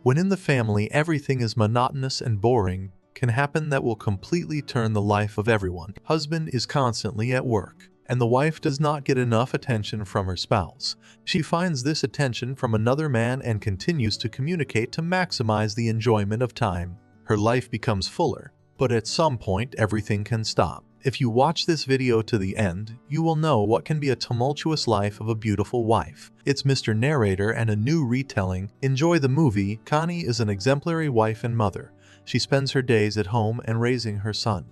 When in the family everything is monotonous and boring, can happen that will completely turn the life of everyone. Husband is constantly at work, and the wife does not get enough attention from her spouse. She finds this attention from another man and continues to communicate to maximize the enjoyment of time. Her life becomes fuller, but at some point everything can stop. If you watch this video to the end, you will know what can be a tumultuous life of a beautiful wife. It's Mr. Narrator and a new retelling. Enjoy the movie. Connie is an exemplary wife and mother. She spends her days at home and raising her son.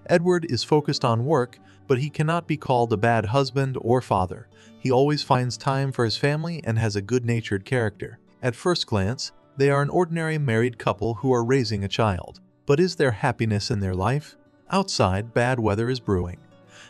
Edward is focused on work, but he cannot be called a bad husband or father. He always finds time for his family and has a good-natured character. At first glance, they are an ordinary married couple who are raising a child. But is there happiness in their life? Outside, bad weather is brewing.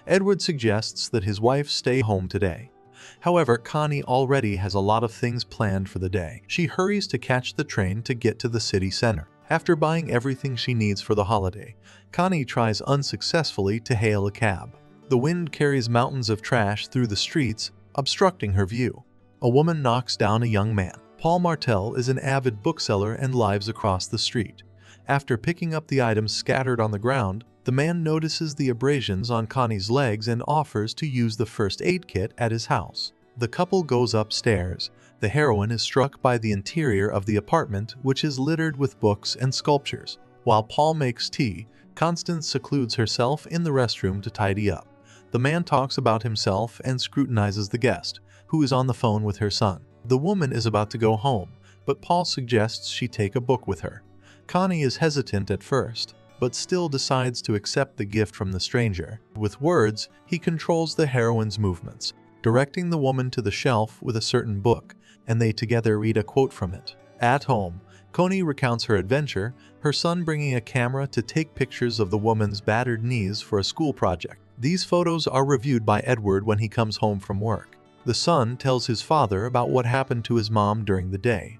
Edward suggests that his wife stay home today. However, Connie already has a lot of things planned for the day. She hurries to catch the train to get to the city center. After buying everything she needs for the holiday, Connie tries unsuccessfully to hail a cab. The wind carries mountains of trash through the streets, obstructing her view. A woman knocks down a young man. Paul Martel is an avid bookseller and lives across the street. After picking up the items scattered on the ground, the man notices the abrasions on Connie's legs and offers to use the first aid kit at his house. The couple goes upstairs. The heroine is struck by the interior of the apartment, which is littered with books and sculptures. While Paul makes tea, Constance secludes herself in the restroom to tidy up. The man talks about himself and scrutinizes the guest, who is on the phone with her son. The woman is about to go home, but Paul suggests she take a book with her. Connie is hesitant at first, but still decides to accept the gift from the stranger. With words, he controls the heroine's movements, directing the woman to the shelf with a certain book, and they together read a quote from it. At home, Connie recounts her adventure, her son bringing a camera to take pictures of the woman's battered knees for a school project. These photos are reviewed by Edward when he comes home from work. The son tells his father about what happened to his mom during the day.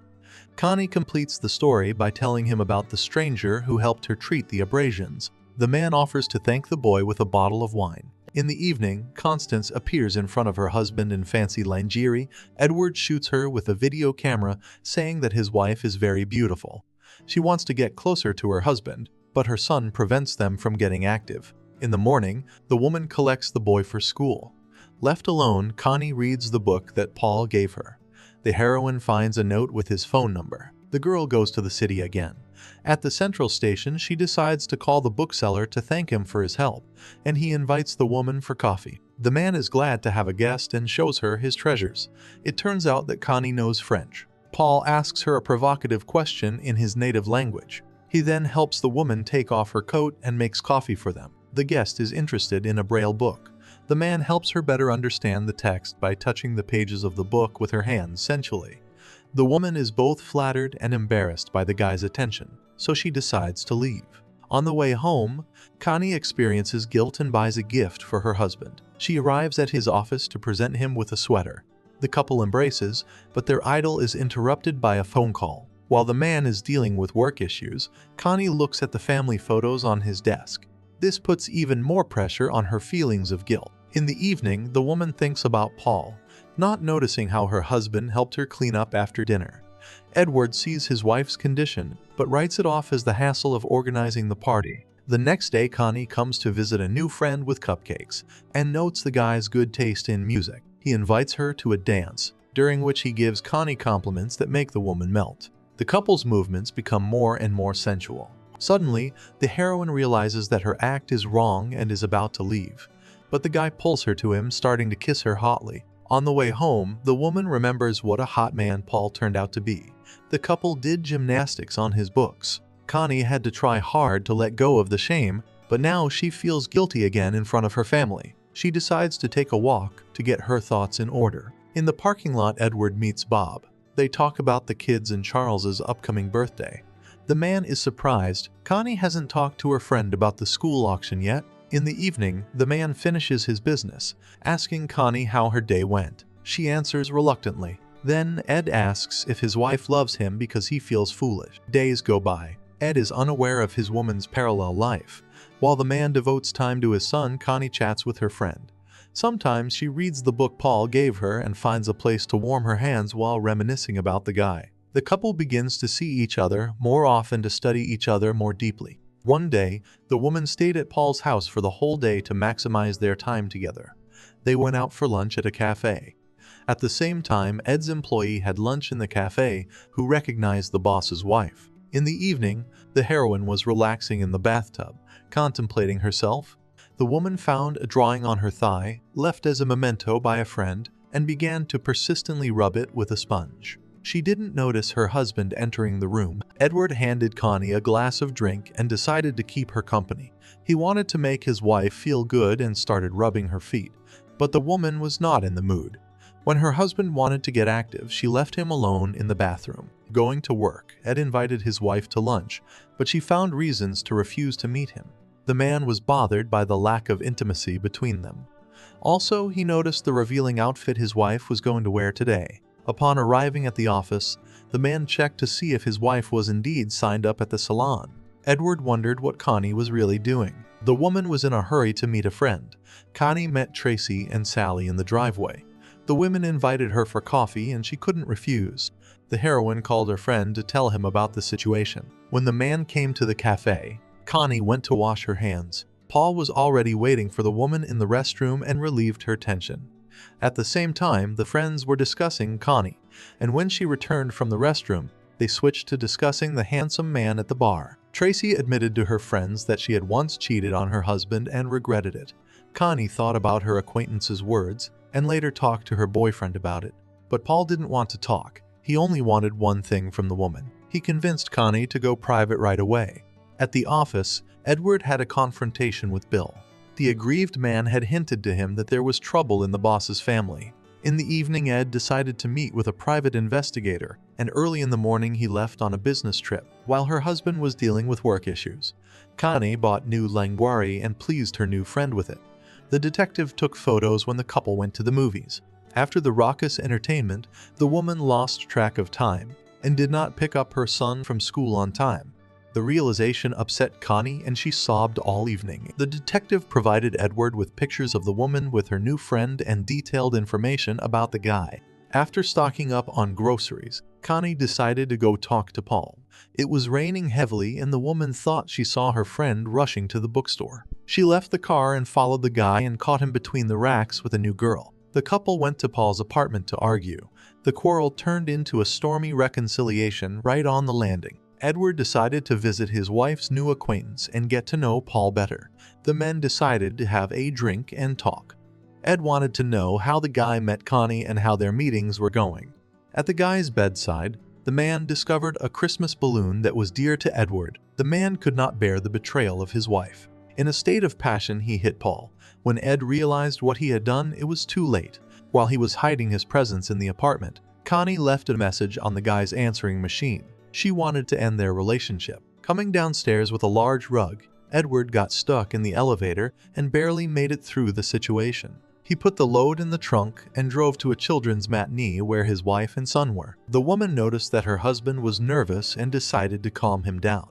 Connie completes the story by telling him about the stranger who helped her treat the abrasions. The man offers to thank the boy with a bottle of wine. In the evening, Constance appears in front of her husband in fancy lingerie. Edward shoots her with a video camera, saying that his wife is very beautiful. She wants to get closer to her husband, but her son prevents them from getting active. In the morning, the woman collects the boy for school. Left alone, Connie reads the book that Paul gave her. The heroine finds a note with his phone number. The girl goes to the city again. At the central station, she decides to call the bookseller to thank him for his help, and he invites the woman for coffee. The man is glad to have a guest and shows her his treasures. It turns out that Connie knows French. Paul asks her a provocative question in his native language. He then helps the woman take off her coat and makes coffee for them. The guest is interested in a Braille book. The man helps her better understand the text by touching the pages of the book with her hands sensually. The woman is both flattered and embarrassed by the guy's attention, so she decides to leave. On the way home, Connie experiences guilt and buys a gift for her husband. She arrives at his office to present him with a sweater. The couple embraces, but their idyll is interrupted by a phone call. While the man is dealing with work issues, Connie looks at the family photos on his desk. This puts even more pressure on her feelings of guilt. In the evening, the woman thinks about Paul, not noticing how her husband helped her clean up after dinner. Edward sees his wife's condition, but writes it off as the hassle of organizing the party. The next day, Connie comes to visit a new friend with cupcakes, and notes the guy's good taste in music. He invites her to a dance, during which he gives Connie compliments that make the woman melt. The couple's movements become more and more sensual. Suddenly, the heroine realizes that her act is wrong and is about to leave. But the guy pulls her to him, starting to kiss her hotly. On the way home, the woman remembers what a hot man Paul turned out to be. The couple did gymnastics on his books. Connie had to try hard to let go of the shame, but now she feels guilty again in front of her family. She decides to take a walk to get her thoughts in order. In the parking lot, Edward meets Bob. They talk about the kids and Charles's upcoming birthday. The man is surprised. Connie hasn't talked to her friend about the school auction yet. In the evening, the man finishes his business, asking Connie how her day went. She answers reluctantly. Then Ed asks if his wife loves him because he feels foolish. Days go by. Ed is unaware of his woman's parallel life. While the man devotes time to his son, Connie chats with her friend. Sometimes she reads the book Paul gave her and finds a place to warm her hands while reminiscing about the guy. The couple begins to see each other more often to study each other more deeply. One day, the woman stayed at Paul's house for the whole day to maximize their time together. They went out for lunch at a cafe. At the same time, Ed's employee had lunch in the cafe who recognized the boss's wife. In the evening, the heroine was relaxing in the bathtub, contemplating herself. The woman found a drawing on her thigh, left as a memento by a friend, and began to persistently rub it with a sponge. She didn't notice her husband entering the room. Edward handed Connie a glass of drink and decided to keep her company. He wanted to make his wife feel good and started rubbing her feet, but the woman was not in the mood. When her husband wanted to get active, she left him alone in the bathroom. Going to work, Ed invited his wife to lunch, but she found reasons to refuse to meet him. The man was bothered by the lack of intimacy between them. Also, he noticed the revealing outfit his wife was going to wear today. Upon arriving at the office, the man checked to see if his wife was indeed signed up at the salon. Edward wondered what Connie was really doing. The woman was in a hurry to meet a friend. Connie met Tracy and Sally in the driveway. The women invited her for coffee and she couldn't refuse. The heroine called her friend to tell him about the situation. When the man came to the cafe, Connie went to wash her hands. Paul was already waiting for the woman in the restroom and relieved her tension. At the same time, the friends were discussing Connie, and when she returned from the restroom, they switched to discussing the handsome man at the bar. Tracy admitted to her friends that she had once cheated on her husband and regretted it. Connie thought about her acquaintance's words and later talked to her boyfriend about it. But Paul didn't want to talk. He only wanted one thing from the woman. He convinced Connie to go private right away. At the office, Edward had a confrontation with Bill. The aggrieved man had hinted to him that there was trouble in the boss's family. In the evening, Ed decided to meet with a private investigator, and early in the morning he left on a business trip, while her husband was dealing with work issues. Connie bought new lingerie and pleased her new friend with it. The detective took photos when the couple went to the movies. After the raucous entertainment, the woman lost track of time and did not pick up her son from school on time. The realization upset Connie and she sobbed all evening. The detective provided Edward with pictures of the woman with her new friend and detailed information about the guy. After stocking up on groceries, Connie decided to go talk to Paul. It was raining heavily and the woman thought she saw her friend rushing to the bookstore. She left the car and followed the guy and caught him between the racks with a new girl. The couple went to Paul's apartment to argue. The quarrel turned into a stormy reconciliation right on the landing. Edward decided to visit his wife's new acquaintance and get to know Paul better. The men decided to have a drink and talk. Ed wanted to know how the guy met Connie and how their meetings were going. At the guy's bedside, the man discovered a Christmas balloon that was dear to Edward. The man could not bear the betrayal of his wife. In a state of passion, he hit Paul. When Ed realized what he had done, it was too late. While he was hiding his presence in the apartment, Connie left a message on the guy's answering machine. She wanted to end their relationship. Coming downstairs with a large rug, Edward got stuck in the elevator and barely made it through the situation. He put the load in the trunk and drove to a children's matinee where his wife and son were. The woman noticed that her husband was nervous and decided to calm him down.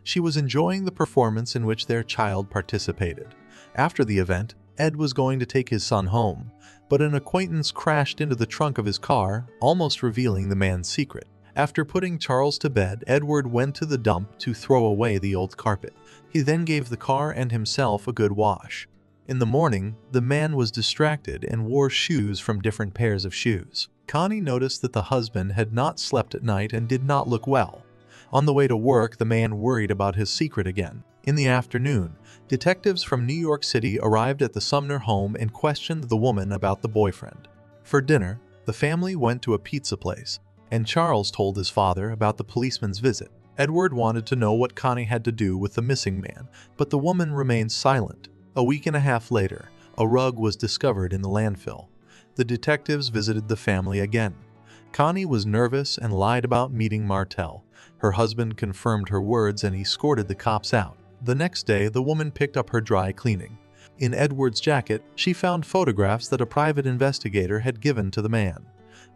She was enjoying the performance in which their child participated. After the event, Ed was going to take his son home, but an acquaintance crashed into the trunk of his car, almost revealing the man's secret. After putting Charles to bed, Edward went to the dump to throw away the old carpet. He then gave the car and himself a good wash. In the morning, the man was distracted and wore shoes from different pairs of shoes. Connie noticed that the husband had not slept at night and did not look well. On the way to work, the man worried about his secret again. In the afternoon, detectives from New York City arrived at the Sumner home and questioned the woman about the boyfriend. For dinner, the family went to a pizza place, and Charles told his father about the policeman's visit. Edward wanted to know what Connie had to do with the missing man, but the woman remained silent. A week and a half later, a rug was discovered in the landfill. The detectives visited the family again. Connie was nervous and lied about meeting Martel. Her husband confirmed her words and escorted the cops out. The next day, the woman picked up her dry cleaning. In Edward's jacket, she found photographs that a private investigator had given to the man.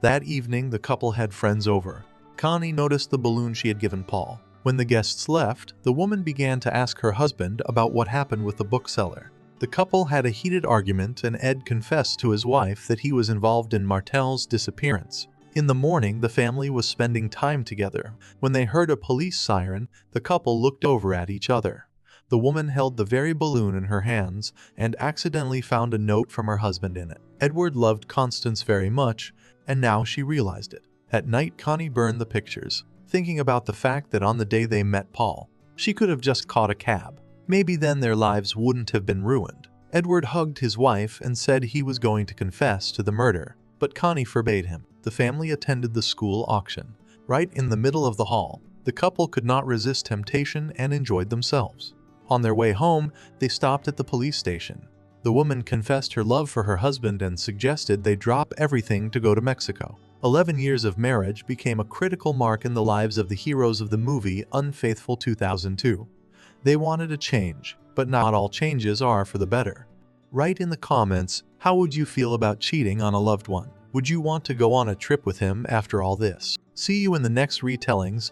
That evening, the couple had friends over. Connie noticed the balloon she had given Paul. When the guests left, the woman began to ask her husband about what happened with the bookseller. The couple had a heated argument and Ed confessed to his wife that he was involved in Martel's disappearance. In the morning, the family was spending time together. When they heard a police siren, the couple looked over at each other. The woman held the very balloon in her hands and accidentally found a note from her husband in it. Edward loved Constance very much, and now she realized it. At night, Connie burned the pictures, thinking about the fact that on the day they met Paul, she could have just caught a cab. Maybe then their lives wouldn't have been ruined. Edward hugged his wife and said he was going to confess to the murder, but Connie forbade him. The family attended the school auction. Right in the middle of the hall, the couple could not resist temptation and enjoyed themselves. On their way home, they stopped at the police station. The woman confessed her love for her husband and suggested they drop everything to go to Mexico. 11 years of marriage became a critical mark in the lives of the heroes of the movie Unfaithful 2002. They wanted a change, but not all changes are for the better. Write in the comments, how would you feel about cheating on a loved one? Would you want to go on a trip with him after all this? See you in the next retellings.